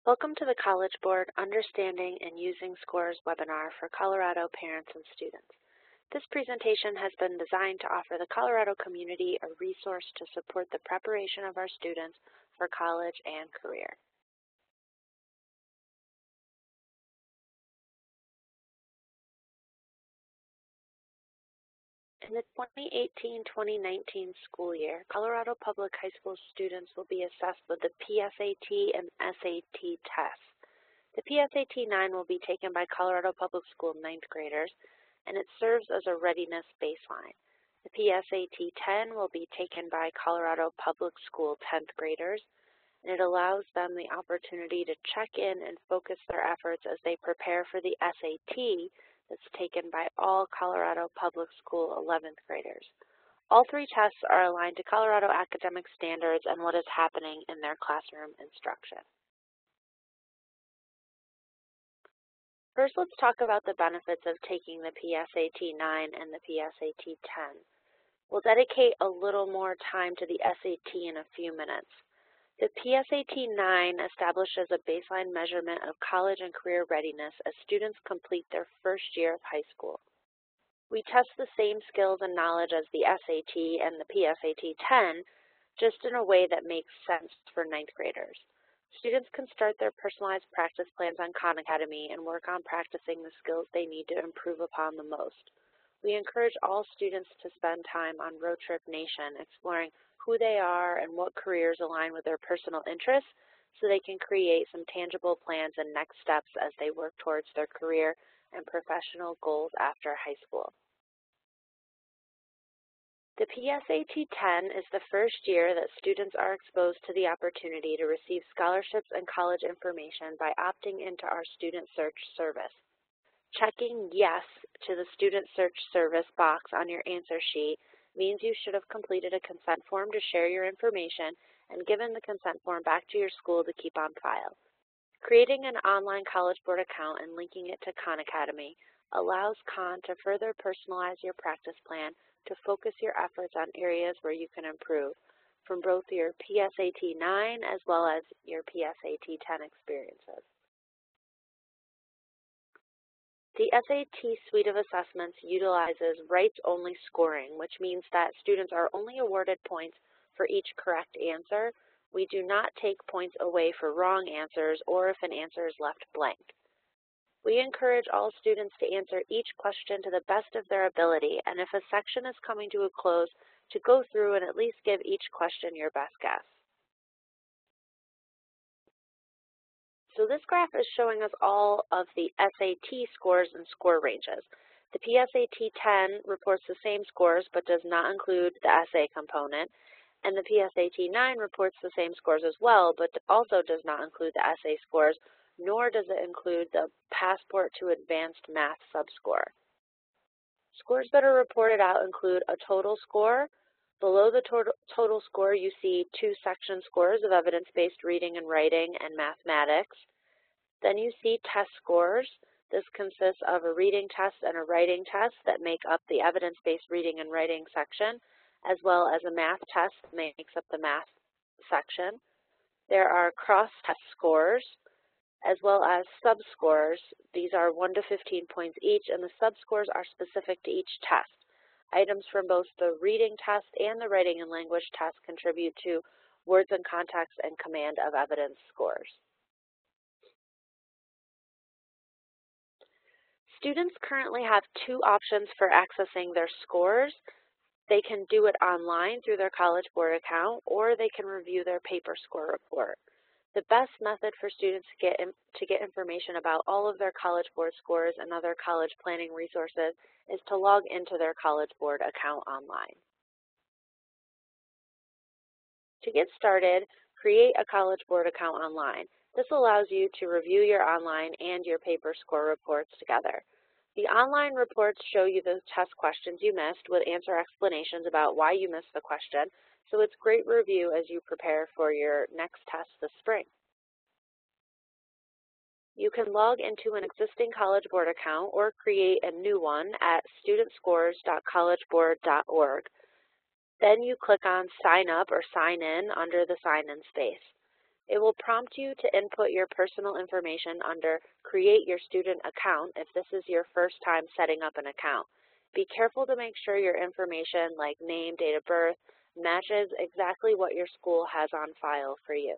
Welcome to the College Board Understanding and Using Scores webinar for Colorado parents and students. This presentation has been designed to offer the Colorado community a resource to support the preparation of our students for college and career. In the 2018-2019 school year, Colorado Public High School students will be assessed with the PSAT and SAT tests. The PSAT-9 will be taken by Colorado Public School 9th graders, and it serves as a readiness baseline. The PSAT-10 will be taken by Colorado Public School 10th graders, and it allows them the opportunity to check in and focus their efforts as they prepare for the SAT that's taken by all Colorado Public School 11th graders. All three tests are aligned to Colorado academic standards and what is happening in their classroom instruction. First, let's talk about the benefits of taking the PSAT-9 and the PSAT-10. We'll dedicate a little more time to the SAT in a few minutes. The PSAT-9 establishes a baseline measurement of college and career readiness as students complete their first year of high school. We test the same skills and knowledge as the SAT and the PSAT-10, just in a way that makes sense for 9th graders. Students can start their personalized practice plans on Khan Academy and work on practicing the skills they need to improve upon the most. We encourage all students to spend time on Road Trip Nation exploring who they are and what careers align with their personal interests so they can create some tangible plans and next steps as they work towards their career and professional goals after high school. The PSAT-10 is the first year that students are exposed to the opportunity to receive scholarships and college information by opting into our Student Search service. Checking yes to the Student Search service box on your answer sheet means you should have completed a consent form to share your information and given the consent form back to your school to keep on file. Creating an online College Board account and linking it to Khan Academy allows Khan to further personalize your practice plan to focus your efforts on areas where you can improve from both your PSAT-9 as well as your PSAT-10 experiences. The SAT suite of assessments utilizes rights-only scoring, which means that students are only awarded points for each correct answer. We do not take points away for wrong answers or if an answer is left blank. We encourage all students to answer each question to the best of their ability, and if a section is coming to a close, to go through and at least give each question your best guess. So this graph is showing us all of the SAT scores and score ranges. The PSAT-10 reports the same scores but does not include the essay component, and the PSAT-9 reports the same scores as well but also does not include the essay scores, nor does it include the Passport to Advanced Math subscore. Scores that are reported out include a total score. Below the total score, you see two section scores of evidence-based reading and writing and mathematics. Then you see test scores. This consists of a reading test and a writing test that make up the evidence-based reading and writing section, as well as a math test that makes up the math section. There are cross-test scores, as well as subscores. These are 1 to 15 points each, and the subscores are specific to each test. Items from both the reading test and the writing and language test contribute to words and context and command of evidence scores. Students currently have two options for accessing their scores. They can do it online through their College Board account, or they can review their paper score report. The best method for students to get information about all of their College Board scores and other college planning resources is to log into their College Board account online. To get started, create a College Board account online. This allows you to review your online and your paper score reports together. The online reports show you the test questions you missed with answer explanations about why you missed the question, so it's great review as you prepare for your next test this spring. You can log into an existing College Board account or create a new one at studentscores.collegeboard.org. Then you click on Sign Up or Sign In under the Sign In space. It will prompt you to input your personal information under Create Your Student Account if this is your first time setting up an account. Be careful to make sure your information like name, date of birth, matches exactly what your school has on file for you.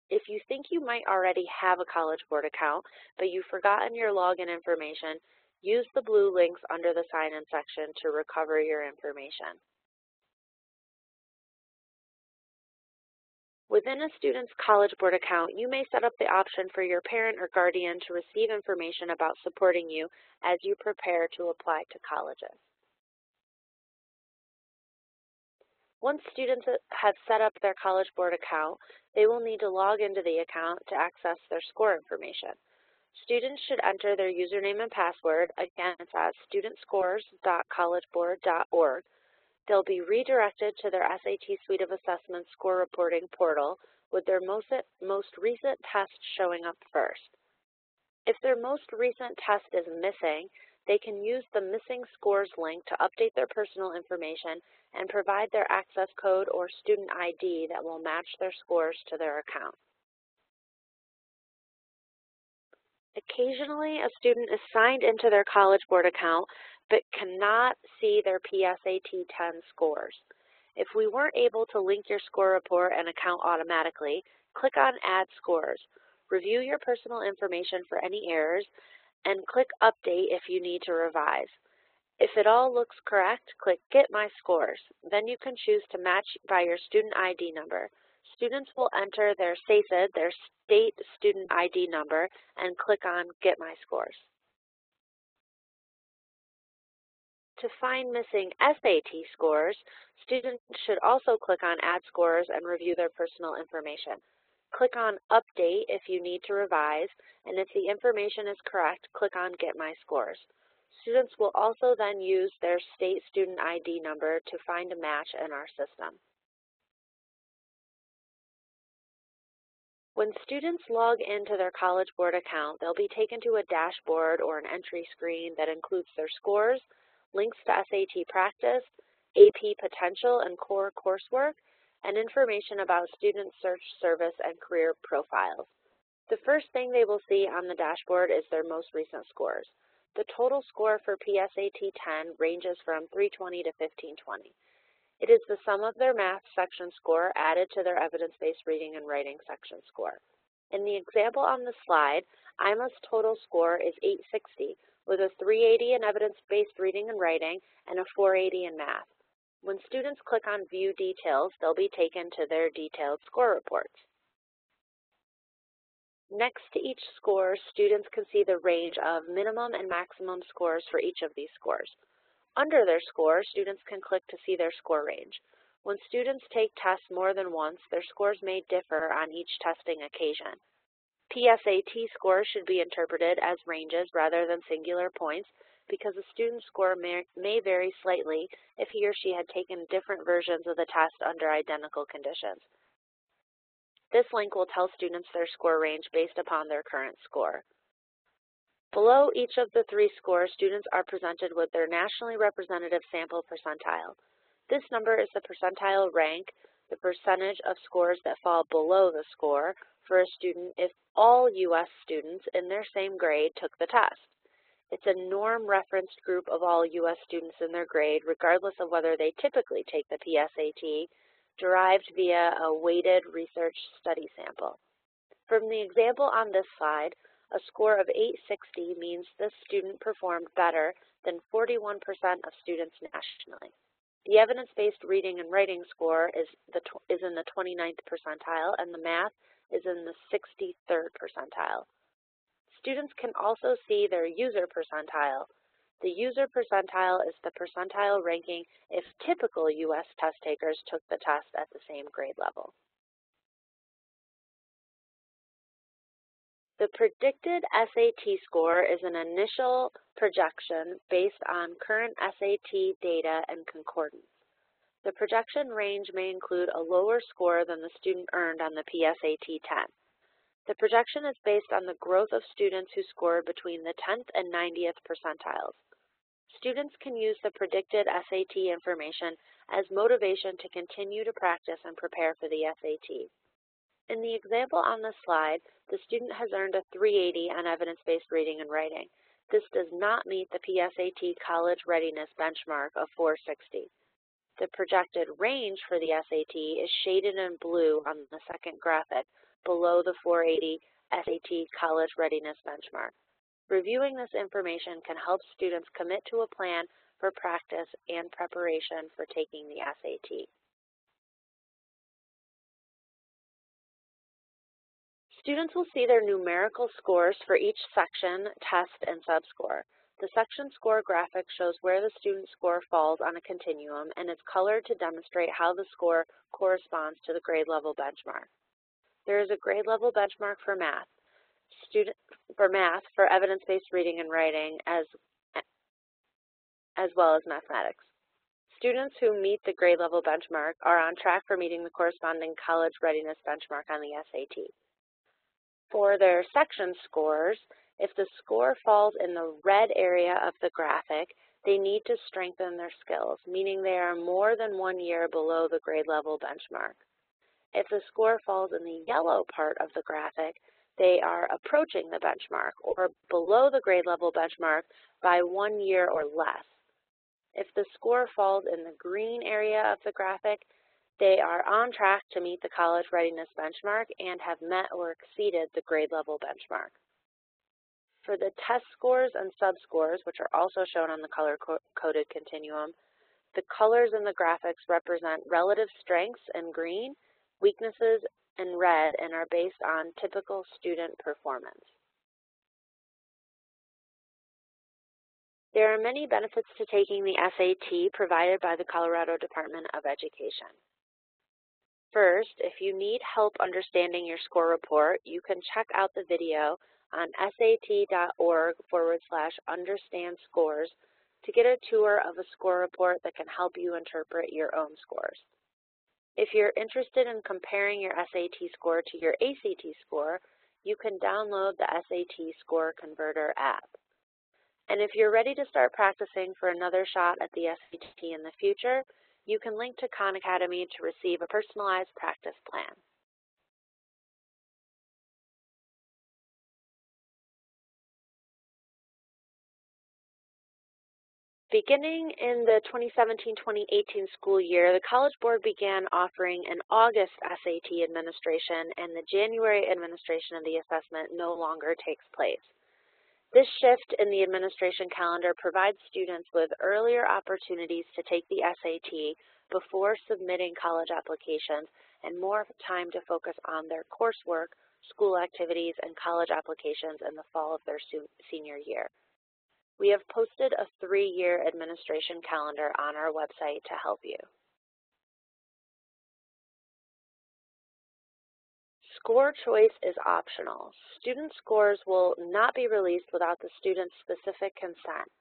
If you think you might already have a College Board account, but you've forgotten your login information, use the blue links under the sign-in section to recover your information. Within a student's College Board account, you may set up the option for your parent or guardian to receive information about supporting you as you prepare to apply to colleges. Once students have set up their College Board account, they will need to log into the account to access their score information. Students should enter their username and password. Again, it's at studentscores.collegeboard.org. They'll be redirected to their SAT Suite of Assessments score reporting portal with their most recent test showing up first. If their most recent test is missing, they can use the Missing Scores link to update their personal information and provide their access code or student ID that will match their scores to their account. Occasionally, a student is signed into their College Board account but cannot see their PSAT 10 scores. If we weren't able to link your score report and account automatically, click on Add Scores. Review your personal information for any errors, and click Update if you need to revise. If it all looks correct, click Get My Scores. Then you can choose to match by your student ID number. Students will enter their SACID, their state student ID number, and click on Get My Scores. To find missing SAT scores, students should also click on Add Scores and review their personal information. Click on Update if you need to revise, and if the information is correct, click on Get My Scores. Students will also then use their state student ID number to find a match in our system. When students log into their College Board account, they'll be taken to a dashboard or an entry screen that includes their scores, links to SAT practice, AP potential and core coursework, and information about student search service and career profiles. The first thing they will see on the dashboard is their most recent scores. The total score for PSAT 10 ranges from 320 to 1520. It is the sum of their math section score added to their evidence-based reading and writing section score. In the example on the slide, IMA's total score is 860, with a 380 in evidence-based reading and writing and a 480 in math. When students click on View Details, they'll be taken to their detailed score reports. Next to each score, students can see the range of minimum and maximum scores for each of these scores. Under their score, students can click to see their score range. When students take tests more than once, their scores may differ on each testing occasion. PSAT scores should be interpreted as ranges rather than singular points because a student's score may vary slightly if he or she had taken different versions of the test under identical conditions. This link will tell students their score range based upon their current score. Below each of the three scores, students are presented with their nationally representative sample percentile. This number is the percentile rank, the percentage of scores that fall below the score for a student if all U.S. students in their same grade took the test. It's a norm-referenced group of all U.S. students in their grade, regardless of whether they typically take the PSAT, derived via a weighted research study sample. From the example on this slide, a score of 860 means this student performed better than 41% of students nationally. The evidence-based reading and writing score is in the 29th percentile, and the math is in the 63rd percentile. Students can also see their user percentile. The user percentile is the percentile ranking if typical U.S. test takers took the test at the same grade level. The predicted SAT score is an initial projection based on current SAT data and concordance. The projection range may include a lower score than the student earned on the PSAT 10. The projection is based on the growth of students who scored between the 10th and 90th percentiles. Students can use the predicted SAT information as motivation to continue to practice and prepare for the SAT. In the example on this slide, the student has earned a 380 on evidence-based reading and writing. This does not meet the PSAT college readiness benchmark of 460. The projected range for the SAT is shaded in blue on the second graphic, below the 480 SAT college readiness benchmark. Reviewing this information can help students commit to a plan for practice and preparation for taking the SAT. Students will see their numerical scores for each section, test, and subscore. The section score graphic shows where the student's score falls on a continuum and is colored to demonstrate how the score corresponds to the grade level benchmark. There is a grade level benchmark for math. For evidence-based reading and writing as well as mathematics. Students who meet the grade level benchmark are on track for meeting the corresponding college readiness benchmark on the SAT. For their section scores, if the score falls in the red area of the graphic, they need to strengthen their skills, meaning they are more than 1 year below the grade level benchmark. If the score falls in the yellow part of the graphic, they are approaching the benchmark or below the grade level benchmark by 1 year or less. If the score falls in the green area of the graphic, they are on track to meet the college readiness benchmark and have met or exceeded the grade level benchmark. For the test scores and subscores, which are also shown on the color-coded continuum, the colors in the graphics represent relative strengths in green, weaknesses in red, and are based on typical student performance. There are many benefits to taking the SAT provided by the Colorado Department of Education. First, if you need help understanding your score report, you can check out the video on sat.org/understandscores to get a tour of a score report that can help you interpret your own scores. If you're interested in comparing your SAT score to your ACT score, you can download the SAT Score Converter app. And if you're ready to start practicing for another shot at the SAT in the future, you can link to Khan Academy to receive a personalized practice plan. Beginning in the 2017-2018 school year, the College Board began offering an August SAT administration, and the January administration of the assessment no longer takes place. This shift in the administration calendar provides students with earlier opportunities to take the SAT before submitting college applications and more time to focus on their coursework, school activities, and college applications in the fall of their senior year. We have posted a 3-year administration calendar on our website to help you. Score choice is optional. Student scores will not be released without the student's specific consent.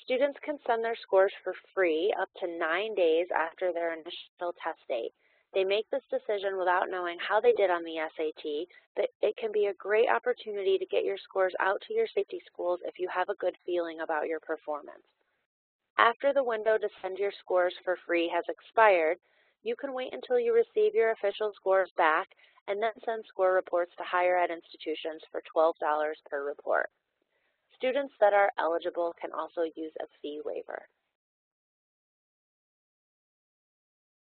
Students can send their scores for free up to 9 days after their initial test date. They make this decision without knowing how they did on the SAT, but it can be a great opportunity to get your scores out to your safety schools if you have a good feeling about your performance. After the window to send your scores for free has expired, you can wait until you receive your official scores back and then send score reports to higher ed institutions for $12 per report. Students that are eligible can also use a fee waiver.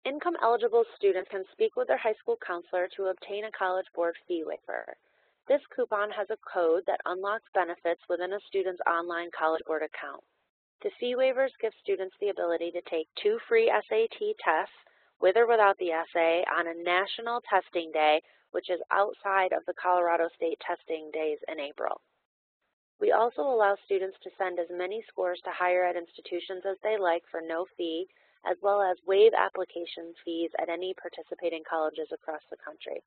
Income-eligible students can speak with their high school counselor to obtain a College Board fee waiver. This coupon has a code that unlocks benefits within a student's online College Board account. The fee waivers give students the ability to take 2 free SAT tests, with or without the essay, on a national testing day, which is outside of the Colorado State testing days in April. We also allow students to send as many scores to higher ed institutions as they like for no fee, as well as waive application fees at any participating colleges across the country.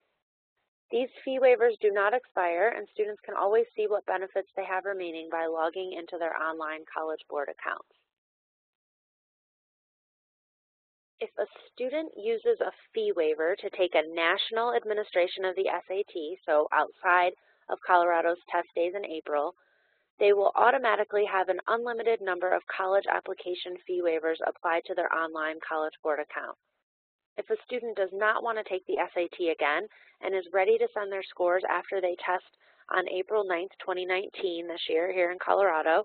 These fee waivers do not expire, and students can always see what benefits they have remaining by logging into their online College Board accounts. If a student uses a fee waiver to take a national administration of the SAT, so outside of Colorado's test days in April, they will automatically have an unlimited number of college application fee waivers applied to their online College Board account. If a student does not want to take the SAT again and is ready to send their scores after they test on April 9th, 2019 this year here in Colorado,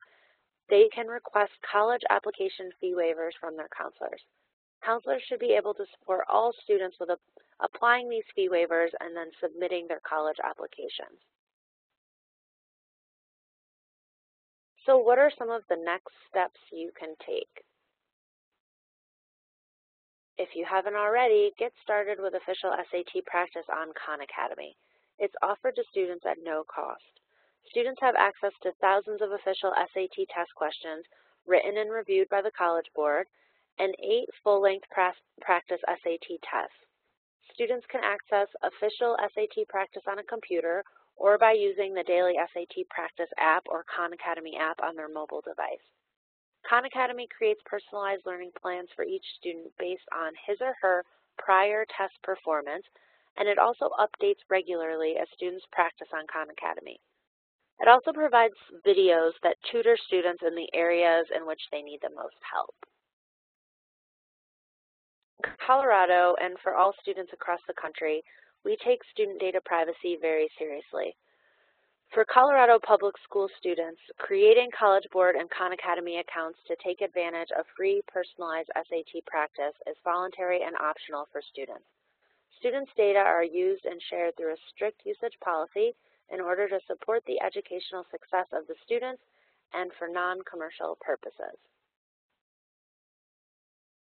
they can request college application fee waivers from their counselors. Counselors should be able to support all students with applying these fee waivers and then submitting their college applications. So what are some of the next steps you can take? If you haven't already, get started with official SAT practice on Khan Academy. It's offered to students at no cost. Students have access to thousands of official SAT test questions written and reviewed by the College Board and 8 full-length practice SAT tests. Students can access official SAT practice on a computer or by using the Daily SAT Practice app or Khan Academy app on their mobile device. Khan Academy creates personalized learning plans for each student based on his or her prior test performance, and it also updates regularly as students practice on Khan Academy. It also provides videos that tutor students in the areas in which they need the most help. In Colorado, and for all students across the country, we take student data privacy very seriously. For Colorado public school students, creating College Board and Khan Academy accounts to take advantage of free personalized SAT practice is voluntary and optional for students. Students' data are used and shared through a strict usage policy in order to support the educational success of the students and for non-commercial purposes.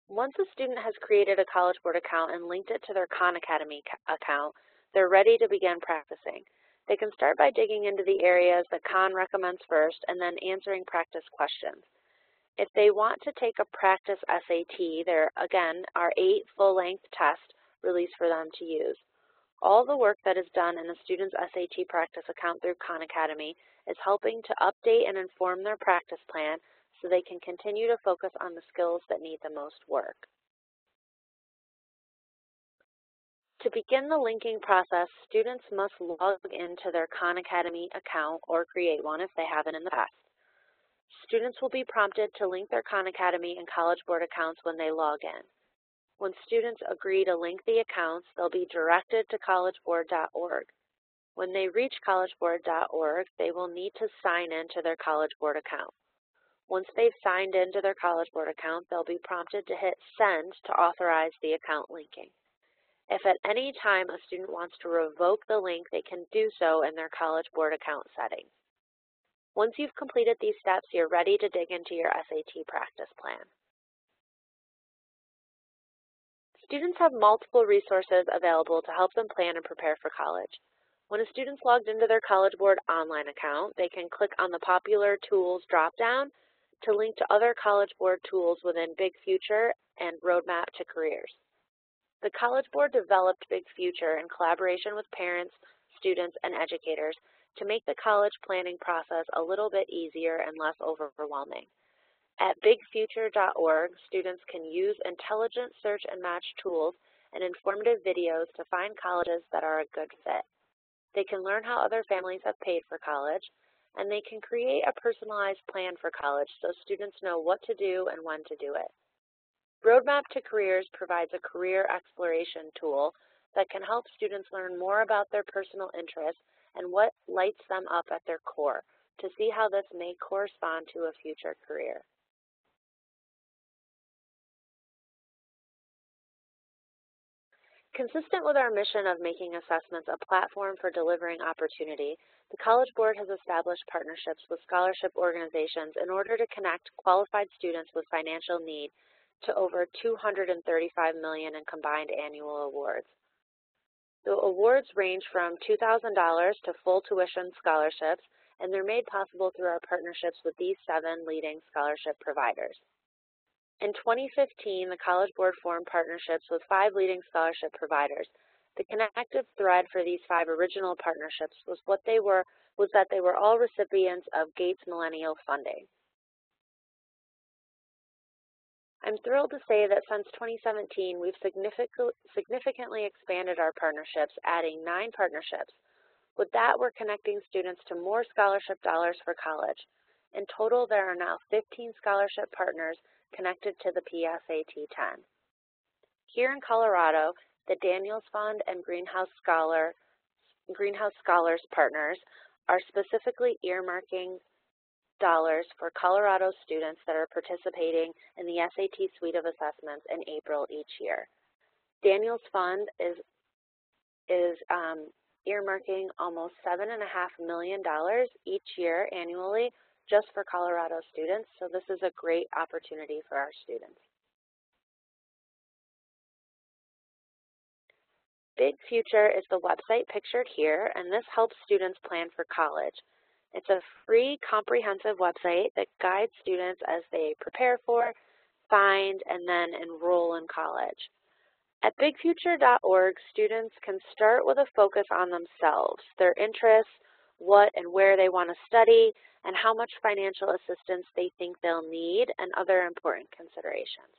Once a student has created a College Board account and linked it to their Khan Academy account, they're ready to begin practicing. They can start by digging into the areas that Khan recommends first and then answering practice questions. If they want to take a practice SAT, there again are 8 full-length tests released for them to use. All the work that is done in a student's SAT practice account through Khan Academy is helping to update and inform their practice plan so they can continue to focus on the skills that need the most work. To begin the linking process, students must log into their Khan Academy account or create one if they haven't in the past. Students will be prompted to link their Khan Academy and College Board accounts when they log in. When students agree to link the accounts, they'll be directed to collegeboard.org. When they reach collegeboard.org, they will need to sign in to their College Board account. Once they've signed into their College Board account, they'll be prompted to hit Send to authorize the account linking. If at any time a student wants to revoke the link, they can do so in their College Board account settings. Once you've completed these steps, you're ready to dig into your SAT practice plan. Students have multiple resources available to help them plan and prepare for college. When a student's logged into their College Board online account, they can click on the Popular Tools drop-down to link to other College Board tools within Big Future and Roadmap to Careers. The College Board developed Big Future in collaboration with parents, students, and educators to make the college planning process a little bit easier and less overwhelming. At bigfuture.org, students can use intelligent search and match tools and informative videos to find colleges that are a good fit. They can learn how other families have paid for college, and they can create a personalized plan for college so students know what to do and when to do it. Roadmap to Careers provides a career exploration tool that can help students learn more about their personal interests and what lights them up at their core to see how this may correspond to a future career. Consistent with our mission of making assessments a platform for delivering opportunity, the College Board has established partnerships with scholarship organizations in order to connect qualified students with financial need to over $235 million in combined annual awards. The awards range from $2,000 to full tuition scholarships, and they're made possible through our partnerships with these 7 leading scholarship providers. In 2015, the College Board formed partnerships with 5 leading scholarship providers. The connective thread for these 5 original partnerships was that they were all recipients of Gates Millennial Funding. I'm thrilled to say that since 2017, we've significantly expanded our partnerships, adding 9 partnerships, With that, we're connecting students to more scholarship dollars for college. In total, there are now 15 scholarship partners connected to the PSAT 10. Here in Colorado, the Daniels Fund and Greenhouse Scholars partners are specifically earmarking dollars for Colorado students that are participating in the SAT suite of assessments in April each year. Daniels Fund is earmarking almost $7.5 million each year annually just for Colorado students, so this is a great opportunity for our students. Big Future is the website pictured here, and this helps students plan for college. It's a free, comprehensive website that guides students as they prepare for, find, and then enroll in college. At bigfuture.org, students can start with a focus on themselves, their interests, what and where they want to study, and how much financial assistance they think they'll need, and other important considerations.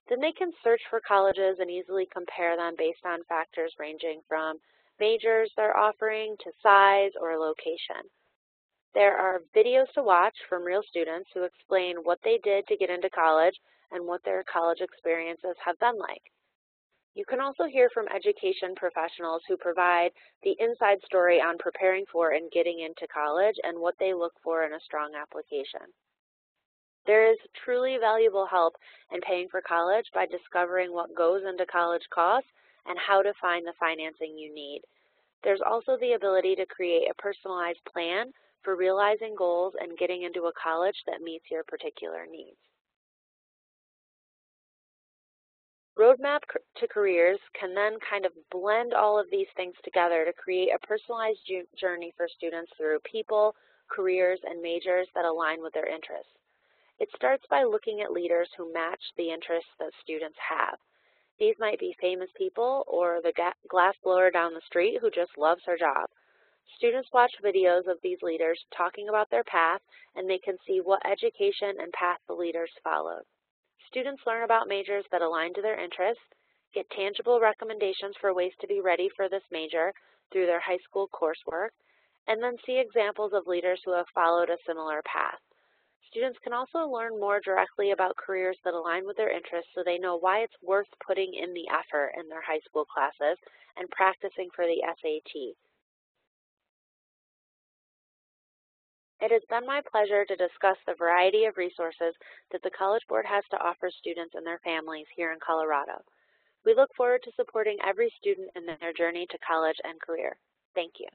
Then they can search for colleges and easily compare them based on factors ranging from majors they're offering to size or location. There are videos to watch from real students who explain what they did to get into college and what their college experiences have been like. You can also hear from education professionals who provide the inside story on preparing for and getting into college and what they look for in a strong application. There is truly valuable help in paying for college by discovering what goes into college costs and how to find the financing you need. There's also the ability to create a personalized plan for realizing goals and getting into a college that meets your particular needs. Roadmap to Careers can then kind of blend all of these things together to create a personalized journey for students through people, careers, and majors that align with their interests. It starts by looking at leaders who match the interests that students have. These might be famous people or the glassblower down the street who just loves her job. Students watch videos of these leaders talking about their path, and they can see what education and path the leaders followed. Students learn about majors that align to their interests, get tangible recommendations for ways to be ready for this major through their high school coursework, and then see examples of leaders who have followed a similar path. Students can also learn more directly about careers that align with their interests so they know why it's worth putting in the effort in their high school classes and practicing for the SAT. It has been my pleasure to discuss the variety of resources that the College Board has to offer students and their families here in Colorado. We look forward to supporting every student in their journey to college and career. Thank you.